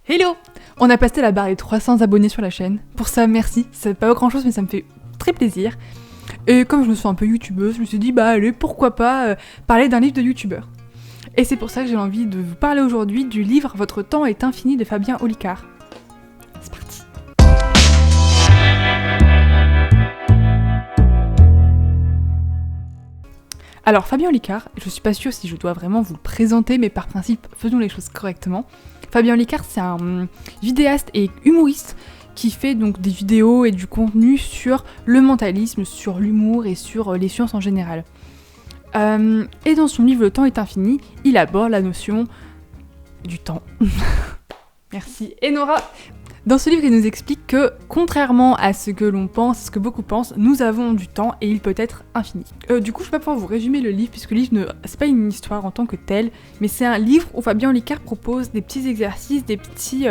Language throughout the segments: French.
Hello! On a passé la barre des 300 abonnés sur la chaîne. Pour ça, merci. Ça fait pas grand chose, mais ça me fait très plaisir. Et comme je me sens un peu youtubeuse, je me suis dit, bah allez, pourquoi pas parler d'un livre de youtubeur. Et c'est pour ça que j'ai envie de vous parler aujourd'hui du livre Votre temps est infini de Fabien Olicard. C'est parti! Alors Fabien Olicard, je suis pas sûre si je dois vraiment vous le présenter, mais par principe, faisons les choses correctement. Fabien Olicard, c'est un vidéaste et humoriste qui fait donc des vidéos et du contenu sur le mentalisme, sur l'humour et sur les sciences en général. Et dans son livre Le temps est infini, il aborde la notion du temps. Merci. Et Nora, dans ce livre, il nous explique que, contrairement à ce que l'on pense, ce que beaucoup pensent, nous avons du temps et il peut être infini. Du coup, je vais pas pouvoir vous résumer le livre, puisque le livre, c'est pas une histoire en tant que telle, mais c'est un livre où Fabien Olicard propose des petits exercices, des petits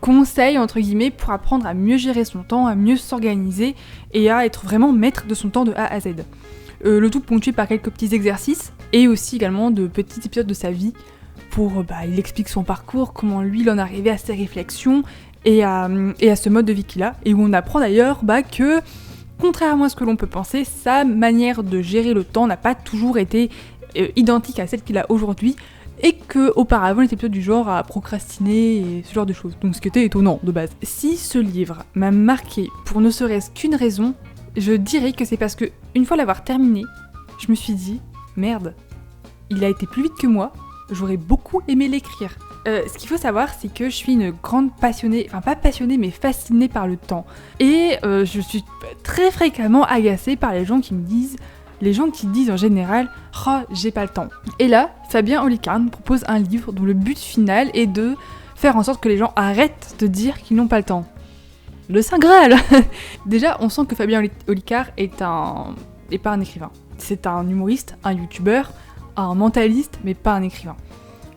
conseils, entre guillemets, pour apprendre à mieux gérer son temps, à mieux s'organiser et à être vraiment maître de son temps de A à Z. Le tout ponctué par quelques petits exercices et aussi également de petits épisodes de sa vie pour, il explique son parcours, comment lui, il en est arrivé à ses réflexions, et à ce mode de vie qu'il a, et où on apprend d'ailleurs que, contrairement à ce que l'on peut penser, sa manière de gérer le temps n'a pas toujours été identique à celle qu'il a aujourd'hui, et qu'auparavant il était plutôt du genre à procrastiner et ce genre de choses, donc ce qui était étonnant de base. Si ce livre m'a marqué pour ne serait-ce qu'une raison, je dirais que c'est parce que, une fois l'avoir terminé, je me suis dit, merde, il a été plus vite que moi, j'aurais beaucoup aimé l'écrire. Ce qu'il faut savoir, c'est que je suis une grande passionnée, enfin pas passionnée, mais fascinée par le temps. Et je suis très fréquemment agacée par les gens qui disent en général « Oh, j'ai pas le temps ». Et là, Fabien Olicard nous propose un livre dont le but final est de faire en sorte que les gens arrêtent de dire qu'ils n'ont pas le temps. Le Saint Graal. Déjà, on sent que Fabien Olicard est pas un écrivain. C'est un humoriste, un youtubeur, un mentaliste, mais pas un écrivain.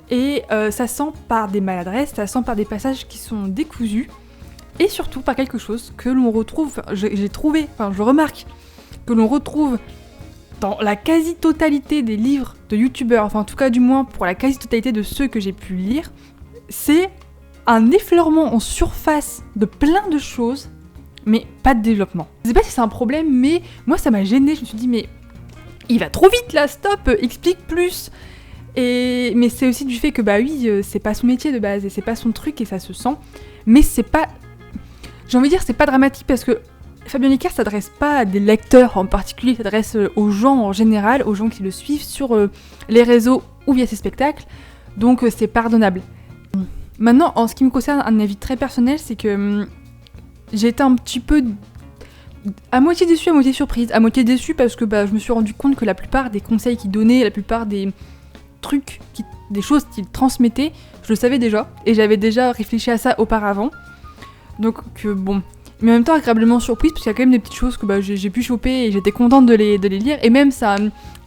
Et ça sent par des maladresses, ça sent par des passages qui sont décousus, et surtout par quelque chose que l'on retrouve, je remarque, que l'on retrouve dans la quasi-totalité des livres de youtubeurs, enfin en tout cas du moins pour la quasi-totalité de ceux que j'ai pu lire, c'est un effleurement en surface de plein de choses, mais pas de développement. Je sais pas si c'est un problème, mais moi ça m'a gênée, je me suis dit mais il va trop vite là, stop, explique plus. Mais c'est aussi du fait que c'est pas son métier de base et c'est pas son truc et ça se sent. Mais c'est pas, j'ai envie de dire, c'est pas dramatique parce que Fabien Olicard s'adresse pas à des lecteurs en particulier, il s'adresse aux gens en général, aux gens qui le suivent sur les réseaux ou via ses spectacles. Donc c'est pardonnable. Maintenant, en ce qui me concerne, un avis très personnel, c'est que j'ai été un petit peu à moitié déçue, à moitié surprise. À moitié déçue parce que je me suis rendu compte que la plupart des conseils qu'il donnait, la plupart des trucs, des choses qu'il transmettait, je le savais déjà, et j'avais déjà réfléchi à ça auparavant. Donc bon, mais en même temps agréablement surprise, parce qu'il y a quand même des petites choses que j'ai pu choper et j'étais contente de les lire, et même ça,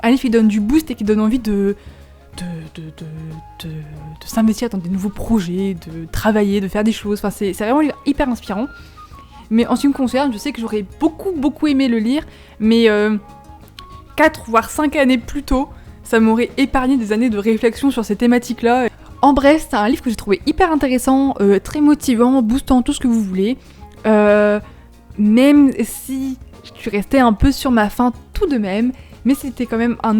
un livre qui donne du boost et qui donne envie de s'investir dans des nouveaux projets, de travailler, de faire des choses, enfin c'est vraiment hyper inspirant. Mais en ce qui me concerne, je sais que j'aurais beaucoup aimé le lire, mais 4 voire 5 années plus tôt, ça m'aurait épargné des années de réflexion sur ces thématiques-là. En bref, c'est un livre que j'ai trouvé hyper intéressant, très motivant, boostant, tout ce que vous voulez. Même si je suis restée un peu sur ma faim tout de même, mais c'est quand même un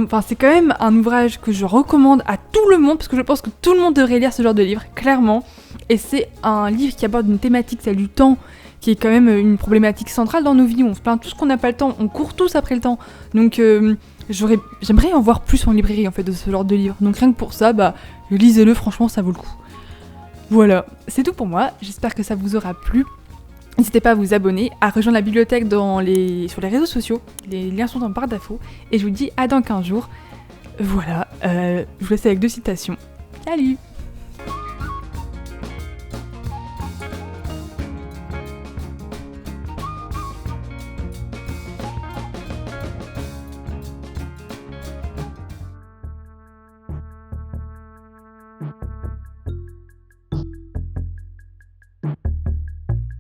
ouvrage que je recommande à tout le monde, parce que je pense que tout le monde devrait lire ce genre de livre, clairement. Et c'est un livre qui aborde une thématique, celle du temps, qui est quand même une problématique centrale dans nos vies. On se plaint tous qu'on n'a pas le temps, on court tous après le temps. Donc j'aimerais en voir plus en librairie en fait de ce genre de livre. Donc rien que pour ça, lisez-le, franchement ça vaut le coup. Voilà, c'est tout pour moi, j'espère que ça vous aura plu. N'hésitez pas à vous abonner, à rejoindre la bibliothèque sur les réseaux sociaux, les liens sont en barre d'infos, et je vous dis à dans 15 jours. Voilà, je vous laisse avec 2 citations. Salut!